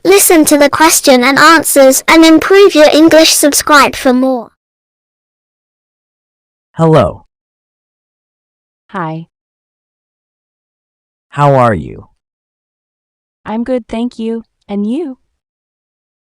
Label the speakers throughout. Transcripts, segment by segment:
Speaker 1: Listen to the question and answers and improve your English. Subscribe for more.
Speaker 2: Hello.
Speaker 3: Hi.
Speaker 2: How are you?
Speaker 3: I'm good, thank you. And you?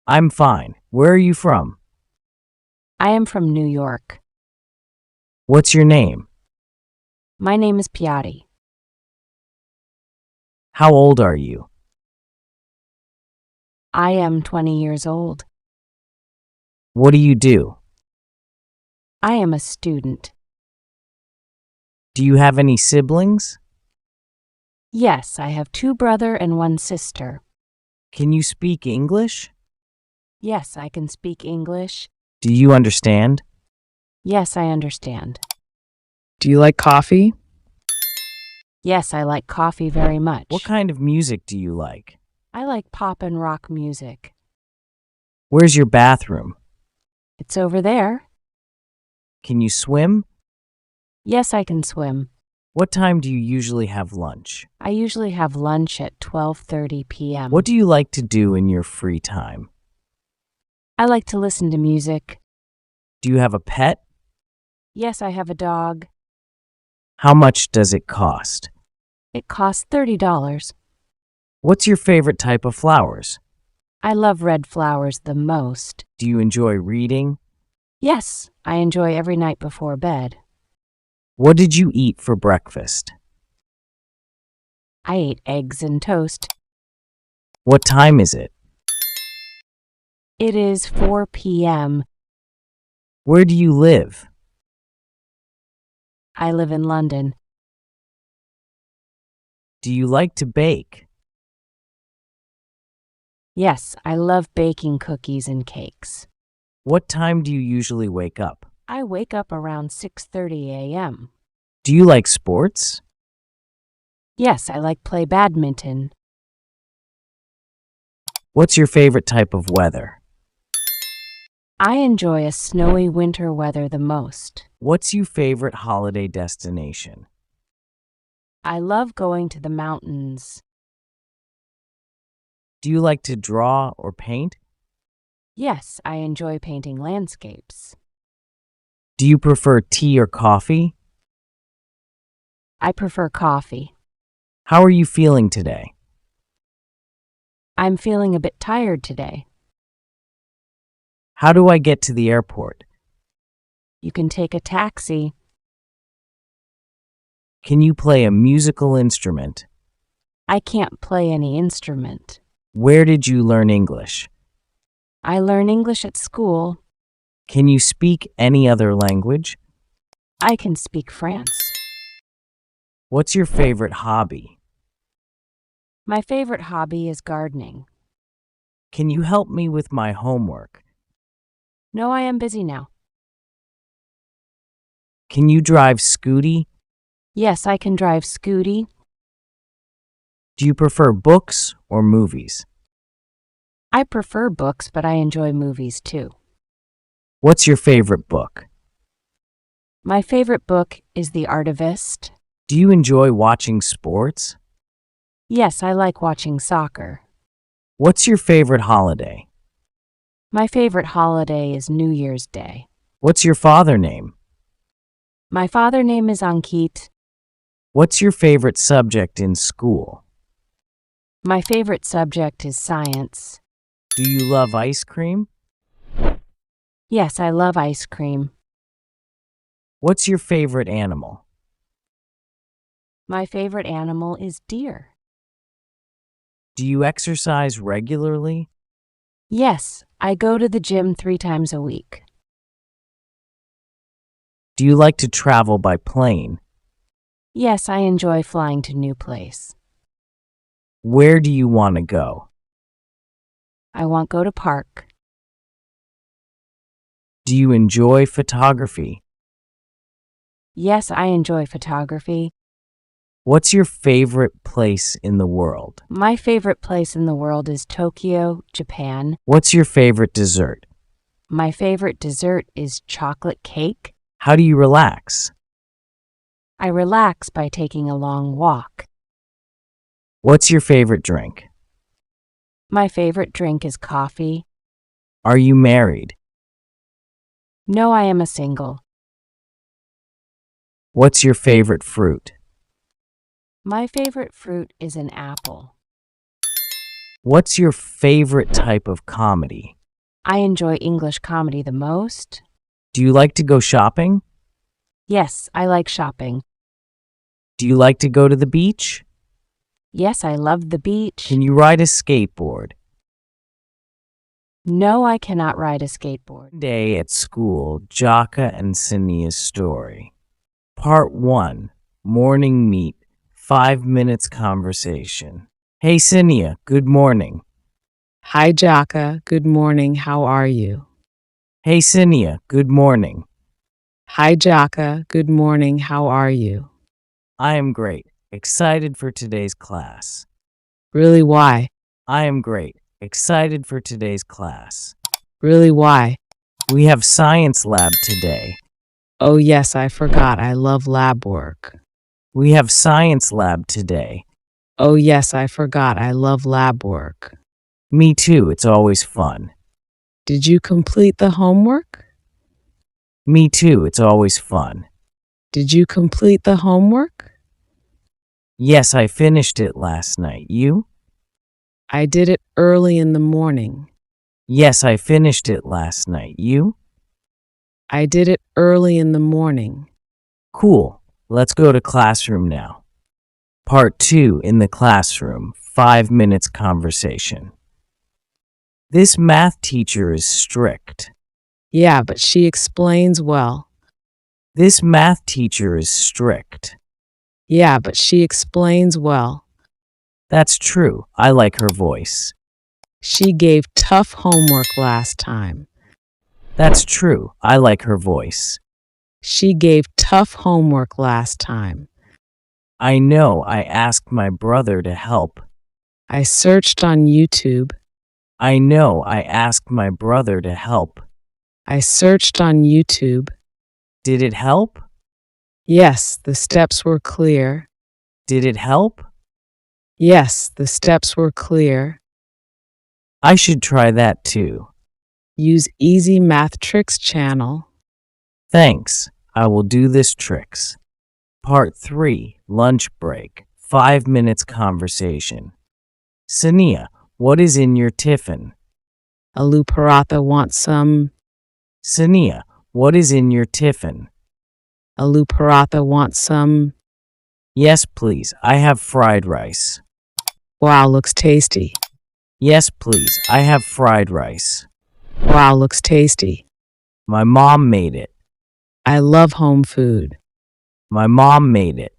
Speaker 2: I'm fine. Where are you from?
Speaker 3: I am from New York.
Speaker 2: What's your name?
Speaker 3: My name is Piatti.
Speaker 2: How old are you?
Speaker 3: I am 20 years old.
Speaker 2: What do you do?
Speaker 3: I am a student.
Speaker 2: Do you have any siblings?
Speaker 3: Yes, I have 2 brothers and 1 sister.
Speaker 2: Can you speak English?
Speaker 3: Yes, I can speak English.
Speaker 2: Do you understand?
Speaker 3: Yes, I understand.
Speaker 4: Do you like coffee?
Speaker 3: Yes, I like coffee very much.
Speaker 2: What kind of music do you like?
Speaker 3: I like pop and rock music.
Speaker 2: Where's your bathroom?
Speaker 3: It's over there.
Speaker 2: Can you swim?
Speaker 3: Yes, I can swim.
Speaker 2: What time do you usually have lunch?
Speaker 3: I usually have lunch at 12:30 p.m.
Speaker 2: What do you like to do in your free time?
Speaker 3: I like to listen to music.
Speaker 2: Do you have a pet?
Speaker 3: Yes, I have a dog.
Speaker 2: How much does it cost?
Speaker 3: It costs $30.
Speaker 2: What's your favorite type of flowers?
Speaker 3: I love red flowers the most.
Speaker 2: Do you enjoy reading?
Speaker 3: Yes, I enjoy every night before bed.
Speaker 2: What did you eat for breakfast?
Speaker 3: I ate eggs and toast.
Speaker 2: What time is it?
Speaker 3: It is 4 p.m.
Speaker 2: Where do you live?
Speaker 3: I live in London.
Speaker 2: Do you like to bake?
Speaker 3: Yes, I love baking cookies and cakes.
Speaker 2: What time do you usually wake up?
Speaker 3: I wake up around 6:30 a.m.
Speaker 2: Do you like sports?
Speaker 3: Yes, I like play badminton.
Speaker 2: What's your favorite type of weather?
Speaker 3: I enjoy a snowy winter weather the most.
Speaker 2: What's your favorite holiday destination?
Speaker 3: I love going to the mountains.
Speaker 2: Do you like to draw or paint?
Speaker 3: Yes, I enjoy painting landscapes.
Speaker 2: Do you prefer tea or coffee?
Speaker 3: I prefer coffee.
Speaker 2: How are you feeling today?
Speaker 3: I'm feeling a bit tired today.
Speaker 2: How do I get to the airport?
Speaker 3: You can take a taxi.
Speaker 2: Can you play a musical instrument?
Speaker 3: I can't play any instrument.
Speaker 2: Where did you learn English?
Speaker 3: I learn English at school.
Speaker 2: Can you speak any other language?
Speaker 3: I can speak French.
Speaker 2: What's your favorite hobby?
Speaker 3: My favorite hobby is gardening.
Speaker 2: Can you help me with my homework?
Speaker 3: No, I am busy now.
Speaker 2: Can you drive Scooty?
Speaker 3: Yes, I can drive Scooty.
Speaker 2: Do you prefer books or movies?
Speaker 3: I prefer books, but I enjoy movies too.
Speaker 2: What's your favorite book?
Speaker 3: My favorite book is The Artivist.
Speaker 2: Do you enjoy watching sports?
Speaker 3: Yes, I like watching soccer.
Speaker 2: What's your favorite holiday?
Speaker 3: My favorite holiday is New Year's Day.
Speaker 2: What's your father's name?
Speaker 3: My father's name is Ankit.
Speaker 2: What's your favorite subject in school?
Speaker 3: My favorite subject is science.
Speaker 2: Do you love ice cream?
Speaker 3: Yes, I love ice cream.
Speaker 2: What's your favorite animal?
Speaker 3: My favorite animal is deer.
Speaker 2: Do you exercise regularly?
Speaker 3: Yes, I go to the gym 3 times a week.
Speaker 2: Do you like to travel by plane?
Speaker 3: Yes, I enjoy flying to new place.
Speaker 2: Where do you want to go?
Speaker 3: I want go to park.
Speaker 2: Do you enjoy photography?
Speaker 3: Yes, I enjoy photography.
Speaker 2: What's your favorite place in the world?
Speaker 3: My favorite place in the world is Tokyo, Japan.
Speaker 2: What's your favorite dessert?
Speaker 3: My favorite dessert is chocolate cake.
Speaker 2: How do you relax?
Speaker 3: I relax by taking a long walk.
Speaker 2: What's your favorite drink?
Speaker 3: My favorite drink is coffee.
Speaker 2: Are you married?
Speaker 3: No, I am a single.
Speaker 2: What's your favorite fruit?
Speaker 3: My favorite fruit is an apple.
Speaker 2: What's your favorite type of comedy?
Speaker 3: I enjoy English comedy the most.
Speaker 2: Do you like to go shopping?
Speaker 3: Yes, I like shopping.
Speaker 2: Do you like to go to the beach?
Speaker 3: Yes, I love the beach.
Speaker 2: Can you ride a skateboard?
Speaker 3: No, I cannot ride a skateboard.
Speaker 2: One day at school, Jaka and Sinia's story. Part 1. Morning meet. 5 minutes conversation. Hey Sinia, good morning.
Speaker 4: Hi, Jaka. Good morning. How are you?
Speaker 2: Hey Sinia, good morning.
Speaker 4: Hi, Jaka. Good morning. How are you?
Speaker 2: I am great. Excited for today's class.
Speaker 4: Really, why?
Speaker 2: I am great. Excited for today's class.
Speaker 4: Really, why?
Speaker 2: We have science lab today.
Speaker 4: Oh, yes, I forgot. I love lab work.
Speaker 2: We have science lab today.
Speaker 4: Oh, yes, I forgot. I love lab work.
Speaker 2: Me too, it's always fun.
Speaker 4: Did you complete the homework?
Speaker 2: Me too, it's always fun.
Speaker 4: Did you complete the homework?
Speaker 2: Yes, I finished it last night. You?
Speaker 4: I did it early in the morning.
Speaker 2: Yes, I finished it last night. You?
Speaker 4: I did it early in the morning.
Speaker 2: Cool. Let's go to classroom now. Part 2 in the classroom. 5 minutes conversation. This math teacher is strict.
Speaker 4: Yeah, but she explains well.
Speaker 2: This math teacher is strict.
Speaker 4: Yeah, but she explains well.
Speaker 2: That's true. I like her voice.
Speaker 4: She gave tough homework last time.
Speaker 2: That's true. I like her voice.
Speaker 4: She gave tough homework last time.
Speaker 2: I know. I asked my brother to help.
Speaker 4: I searched on YouTube.
Speaker 2: I know. I asked my brother to help.
Speaker 4: I searched on YouTube.
Speaker 2: Did it help?
Speaker 4: Yes, the steps were clear.
Speaker 2: Did it help?
Speaker 4: Yes, the steps were clear.
Speaker 2: I should try that too.
Speaker 4: Use Easy Math Tricks channel.
Speaker 2: Thanks. I will do this tricks. Part 3. Lunch break. 5 minutes conversation. Sania, what is in your tiffin?
Speaker 4: Aloo paratha wants some.
Speaker 2: Sania, what is in your tiffin?
Speaker 4: Aloo paratha wants some.
Speaker 2: Yes, please. I have fried rice.
Speaker 4: Wow, looks tasty.
Speaker 2: Yes, please. I have fried rice.
Speaker 4: Wow, looks tasty.
Speaker 2: My mom made it.
Speaker 4: I love home food.
Speaker 2: My mom made it.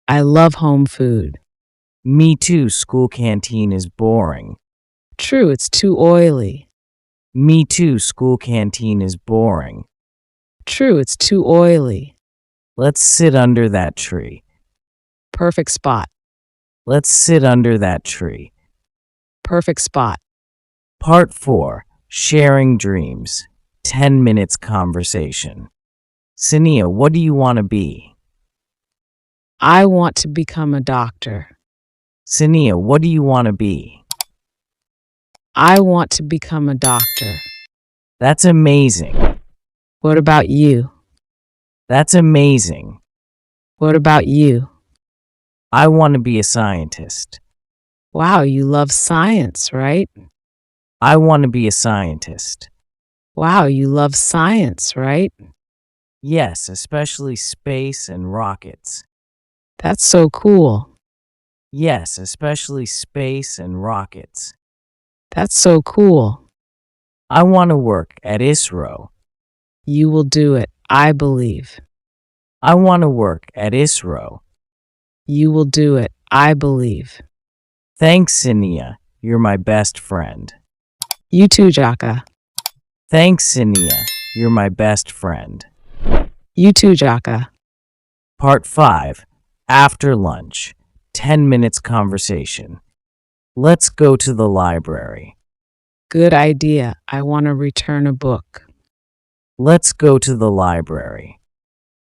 Speaker 4: I love home food.
Speaker 2: Me too. School canteen is boring.
Speaker 4: True, it's too oily.
Speaker 2: Me too. School canteen is boring.
Speaker 4: True, it's too oily.
Speaker 2: Let's sit under that tree.
Speaker 4: Perfect spot.
Speaker 2: Let's sit under that tree.
Speaker 4: Perfect spot.
Speaker 2: Part 4. Sharing dreams. 10 minutes conversation. Sania, what do you want to be?
Speaker 4: I want to become a doctor.
Speaker 2: Sania, what do you want to be?
Speaker 4: I want to become a doctor.
Speaker 2: That's amazing.
Speaker 4: What about you?
Speaker 2: That's amazing.
Speaker 4: What about you?
Speaker 2: I want to be a scientist.
Speaker 4: Wow, you love science, right?
Speaker 2: I want to be a scientist.
Speaker 4: Wow, you love science, right?
Speaker 2: Yes, especially space and rockets.
Speaker 4: That's so cool.
Speaker 2: Yes, especially space and rockets.
Speaker 4: That's so cool.
Speaker 2: I want to work at ISRO.
Speaker 4: You will do it, I believe.
Speaker 2: I want to work at ISRO.
Speaker 4: You will do it, I believe.
Speaker 2: Thanks, Sania. You're my best friend.
Speaker 4: You too, Jaka.
Speaker 2: Thanks, Sania. You're my best friend.
Speaker 4: You too, Jaka.
Speaker 2: Part 5. After lunch. 10 minutes conversation. Let's go to the library.
Speaker 4: Good idea. I want to return a book.
Speaker 2: Let's go to the library.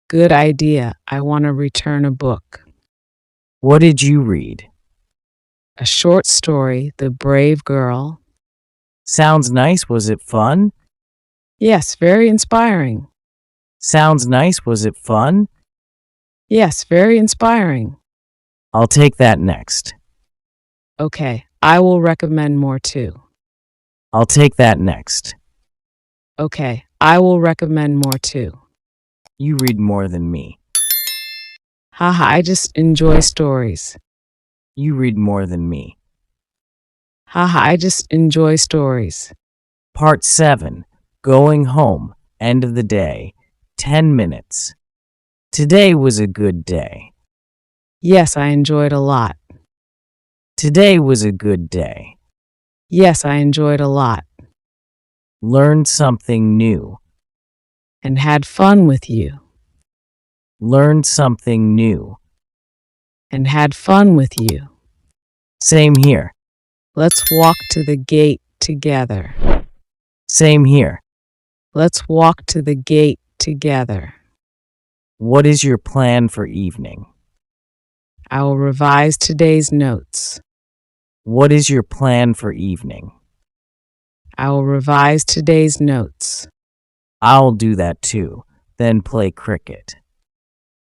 Speaker 4: Good idea. I want to return a book.
Speaker 2: What did you read?
Speaker 4: A short story, The Brave Girl.
Speaker 2: Sounds nice. Was it fun?
Speaker 4: Yes, very inspiring.
Speaker 2: Sounds nice. Was it fun?
Speaker 4: Yes, very inspiring.
Speaker 2: I'll take that next.
Speaker 4: Okay, I will recommend more too.
Speaker 2: I'll take that next.
Speaker 4: Okay, I will recommend more too.
Speaker 2: You read more than me.
Speaker 4: Haha, I just enjoy stories.
Speaker 2: You read more than me.
Speaker 4: Haha, I just enjoy stories.
Speaker 2: Part 7. Going home. End of the day. 10 minutes. Today was a good day.
Speaker 4: Yes, I enjoyed a lot.
Speaker 2: Today was a good day.
Speaker 4: Yes, I enjoyed a lot.
Speaker 2: Learned something new.
Speaker 4: And had fun with you.
Speaker 2: Learned something new.
Speaker 4: And had fun with you.
Speaker 2: Same here.
Speaker 4: Let's walk to the gate together.
Speaker 2: Same here.
Speaker 4: Let's walk to the gate together.
Speaker 2: What is your plan for evening?
Speaker 4: I will revise today's notes.
Speaker 2: What is your plan for evening?
Speaker 4: I will revise today's notes.
Speaker 2: I'll do that too. Then play cricket.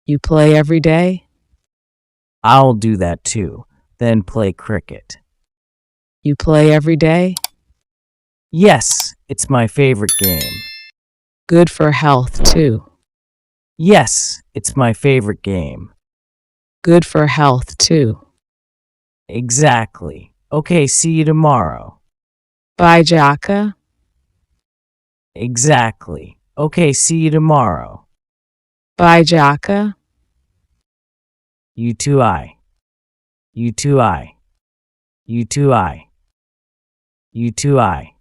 Speaker 4: You play every day?
Speaker 2: I'll do that too. Then play cricket.
Speaker 4: You play every day?
Speaker 2: Yes, it's my favorite game.
Speaker 4: Good for health, too.
Speaker 2: Yes, it's my favorite game.
Speaker 4: Good for health, too.
Speaker 2: Exactly. Okay, see you tomorrow.
Speaker 4: Bye, Jaka.
Speaker 2: Exactly. Okay, see you tomorrow.
Speaker 4: Bye, Jaka.
Speaker 2: You too, I. You too, I. You too, I. You too, I.